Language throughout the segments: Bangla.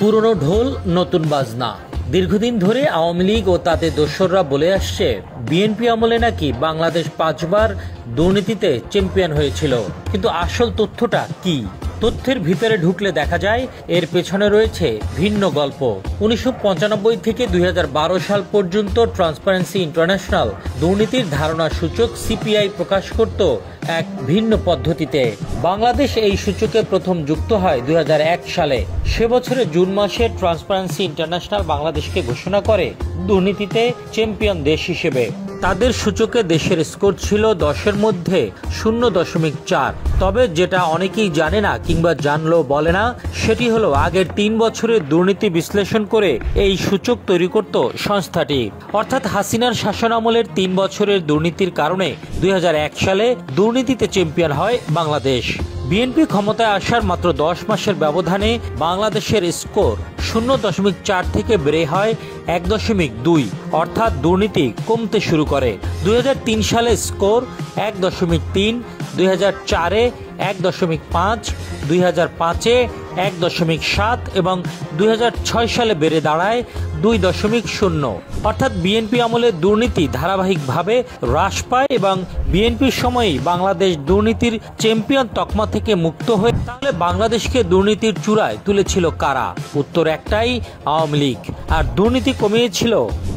পুরনো ঢোল নতুন বাজনা। দীর্ঘদিন ধরে আওয়ামী লীগ ও তাদের দোসররা বলে আসছে বিএনপি আমলে নাকি বাংলাদেশ ৫ বার দুর্নীতিতে চ্যাম্পিয়ন হয়েছিল। কিন্তু আসল তথ্যটা কি? তথ্যের ভিতরে ঢুকলে দেখা যায় এর পেছনে রয়েছে ভিন্ন গল্প। ১৯৯৫ থেকে ২০১২ সাল পর্যন্ত ট্রান্সপারেন্সি ইন্টারন্যাশনাল দুর্নীতির ধারণা সূচক সিপিআই প্রকাশ করত এক ভিন্ন পদ্ধতিতে। বাংলাদেশ এই সূচকে প্রথম যুক্ত হয় ২০০১ সালে। সে বছরের জুন মাসে ট্রান্সপারেন্সি ইন্টারন্যাশনাল বাংলাদেশকে ঘোষণা করে দুর্নীতিতে চ্যাম্পিয়ন দেশ হিসেবে। তাদের সূচকে দেশের স্কোর ছিল ১০-এর মধ্যে ০.৪। তবে যেটা অনেকেই জানে না কিংবা জানলেও বলে না, সেটি হলো আগের ৩ বছরের দুর্নীতি বিশ্লেষণ করে এই সূচক তৈরি করত সংস্থাটি। অর্থাৎ হাসিনার শাসনামলের ৩ বছরের দুর্নীতির কারণে ২০০১ সালে দুর্নীতিতে চ্যাম্পিয়ন হয় বাংলাদেশ। বিএনপি ক্ষমতায় আসার মাত্র ১০ মাসের ব্যবধানে বাংলাদেশের স্কোর ০.৪ থেকে বেড়ে হয় ১.২, অর্থাৎ দুর্নীতি কমতে শুরু করে। ২০০৩ সালে স্কোর ১.৩, ২০০৪-এ ১.৫, ২০০৫-এ ১.৭ এবং ২০০৬ সালে বেড়ে দাঁড়ায় ২.০। অর্থাৎ বিএনপি আমলে দুর্নীতি ধারাবাহিকভাবে হ্রাস পায় এবং বিএনপির সময়েই বাংলাদেশ দুর্নীতির চ্যাম্পিয়ন তকমা থেকে মুক্ত হয়ে। তাহলে বাংলাদেশকে দুর্নীতির চূড়ায় তুলেছিল কারা? উত্তর একটাই, আওয়ামী লীগ। আর দুর্নীতি কমিয়েছিল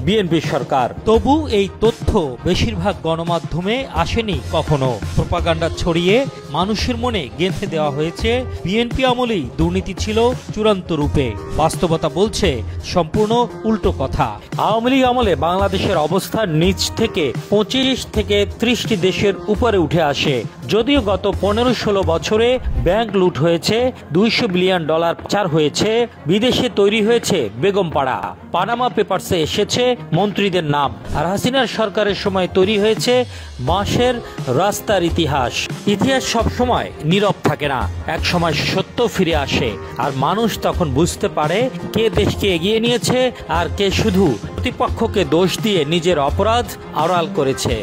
বিএনপি সরকার। তবু এই তথ্য বেশিরভাগ গণমাধ্যমে আসেনি কখনো। প্রোপাগান্ডা ছড়িয়ে মানুষের মনে গেঁথে দেওয়া হয়েছে বিএনপি আমলেই দুর্নীতি ছিল চূড়ান্ত রূপে। বাস্তবতা বলছে সম্পূর্ণ উল্টো কথা। আওয়ামী লীগ আমলে বাংলাদেশের অবস্থা নিচ থেকে ২৫ থেকে ৩০টি দেশের উপরে উঠে আসে। যদিও গত ১৫-১৬ বছরে ব্যাংক লুট হয়েছে, $২০০ বিলিয়ন পাচার হয়েছে, বিদেশে তৈরি হয়েছে বেগমপাড়া, পানামা পেপারসে এসেছে মন্ত্রীদের নাম, আর হাসিনার সরকারের সময় তৈরি হয়েছে বাঁশের রাস্তার ইতিহাস। ইতিহাস সবসময় নীরব থাকে না, এক সময় সত্য ফিরে আসে আর মানুষ তখন বুঝতে পারে কে দেশকে এগিয়ে নিয়েছে আর কে শুধু প্রতিপক্ষকে দোষ দিয়ে নিজের অপরাধ আড়াল করেছে।